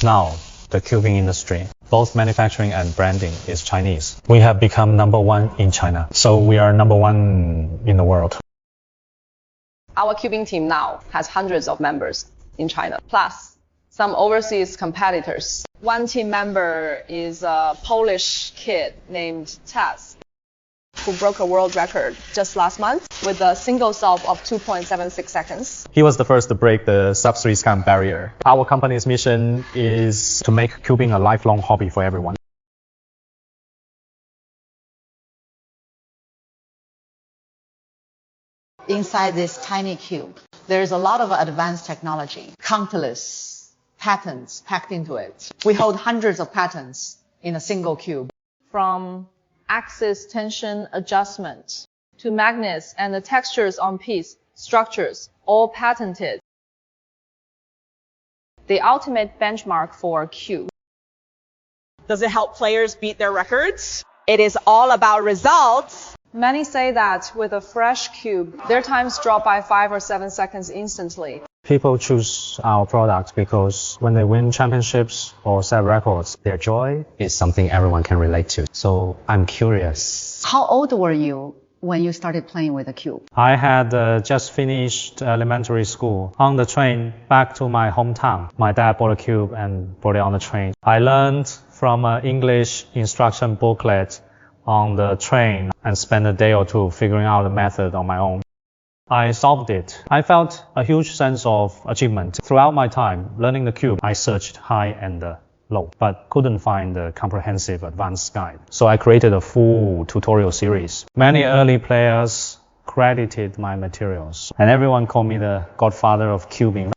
Now, the cubing industry, both manufacturing and branding, is Chinese. We have become #1 in China, so we are #1 in the world. Our cubing team now has hundreds of members in China, plus some overseas competitors. One team member is a Polish kid named Taz, who broke a world record just last month with a single solve of 2.76 seconds. He was the first to break the sub-3 scan barrier. Our company's mission is to make cubing a lifelong hobby for everyone. Inside this tiny cube, there's a lot of advanced technology, countless patents packed into it. We hold hundreds of patents in a single cube. From axis tension adjustment to magnets and the textures on piece structures, all patented. The ultimate benchmark for cube. Does it help players beat their records? It is all about results. Many say that with a fresh cube, their times drop by 5 or 7 seconds instantly. People choose our product because when they win championships or set records, their joy is something everyone can relate to. So I'm curious. How old were you when you started playing with a cube? I had just finished elementary school. On the train back to my hometown, my dad bought a cube and brought it on the train. I learned from an English instruction booklet on the train and spent a day or two figuring out the method on my own. I solved it. I felt a huge sense of achievement. Throughout my time learning the cube, I searched high and low, but couldn't find a comprehensive advanced guide. So I created a full tutorial series. Many early players credited my materials, and everyone called me the godfather of cubing.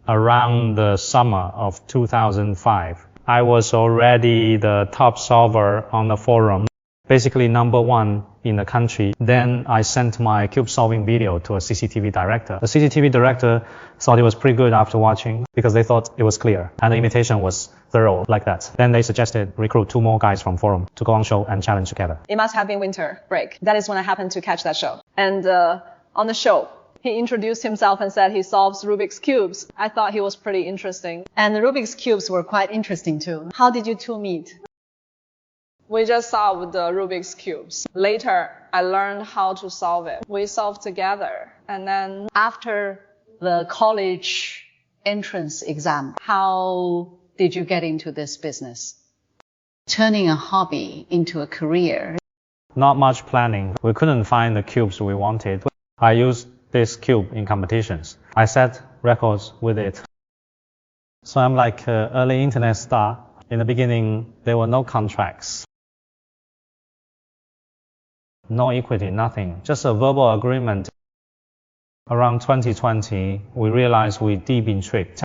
Around the summer of 2005, I was already the top solver on the forum, basically #1 in the country. Then I sent my cube solving video to a CCTV director. The CCTV director thought it was pretty good after watching because they thought it was clear and the imitation was thorough like that. Then they suggested recruit 2 more guys from forum to go on show and challenge together. It must have been winter break. That is when I happened to catch that show. And on the show, he introduced himself and said he solves Rubik's Cubes. I thought he was pretty interesting. And the Rubik's Cubes were quite interesting too. How did you two meet? We just solved the Rubik's Cubes. Later, I learned how to solve it. We solved together. And then After the college entrance exam, how did you get into this business? Turning a hobby into a career. Not much planning. We couldn't find the cubes we wanted. I used this cube in competitions. I set records with it. So I'm like an early internet star. In the beginning, there were no contracts. No equity, nothing. Just a verbal agreement. Around 2020, we realized we'd been tricked.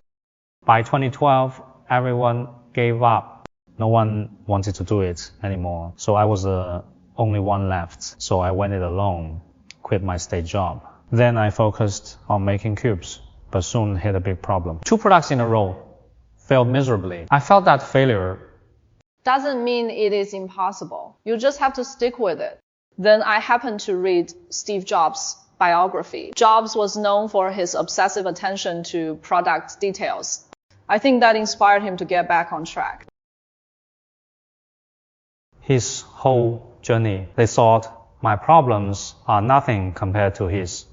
By 2012, everyone gave up. No one wanted to do it anymore. So I was the only one left. So I went it alone, quit my state job. Then I focused on making cubes, but soon hit a big problem. 2 products in a row failed miserably. I felt that failure doesn't mean it is impossible. You just have to stick with it. Then I happened to read Steve Jobs' biography. Jobs was known for his obsessive attention to product details. I think that inspired him to get back on track. His whole journey, they thought my problems are nothing compared to his.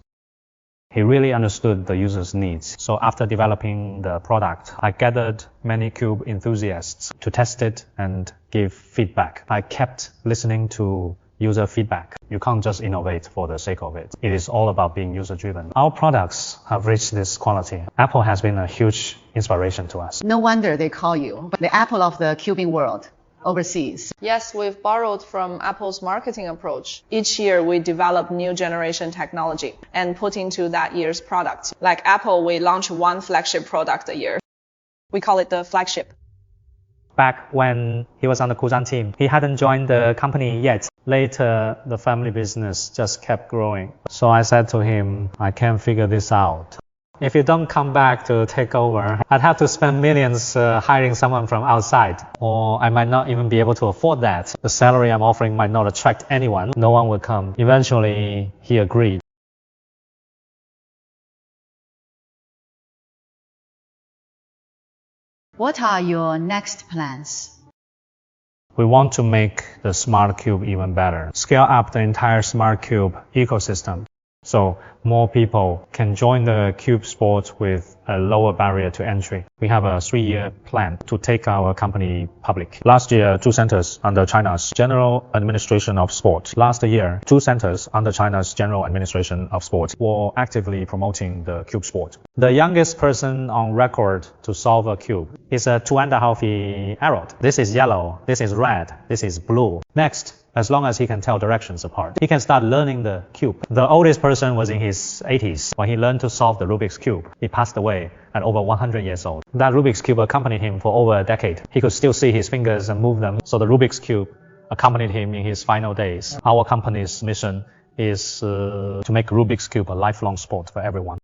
He really understood the user's needs. So after developing the product, I gathered many cube enthusiasts to test it and give feedback. I kept listening to user feedback. You can't just innovate for the sake of it. It is all about being user-driven. Our products have reached this quality. Apple has been a huge inspiration to us. No wonder they call you the Apple of the cubing world overseas. Yes, we've borrowed from Apple's marketing approach. Each year, we develop new generation technology and put into that year's product. Like Apple, we launch 1 flagship product a year. We call it the flagship. Back when he was on the Kuzan team, he hadn't joined the company yet. Later, the family business just kept growing. So I said to him, I can't figure this out. If you don't come back to take over, I'd have to spend millions hiring someone from outside, or I might not even be able to afford that. The salary I'm offering might not attract anyone. No one would come. Eventually, he agreed. What are your next plans? We want to make the Smart Cube even better, scale up the entire Smart Cube ecosystem, so more people can join the cube sport with a lower barrier to entry. We have a 3-year plan to take our company public. Last year, 2 centers under China's General Administration of Sport. Last year, 2 centers under China's General Administration of Sport were actively promoting the cube sport. The youngest person on record to solve a cube is a 2.5-year-old. This is yellow, this is red, this is blue. Next, as long as he can tell directions apart, he can start learning the cube. The oldest person was in his 80s when he learned to solve the Rubik's Cube. He passed away at over 100 years old. That Rubik's Cube accompanied him for over a decade. He could still see his fingers and move them, so the Rubik's Cube accompanied him in his final days. Our company's mission is to make Rubik's Cube a lifelong sport for everyone.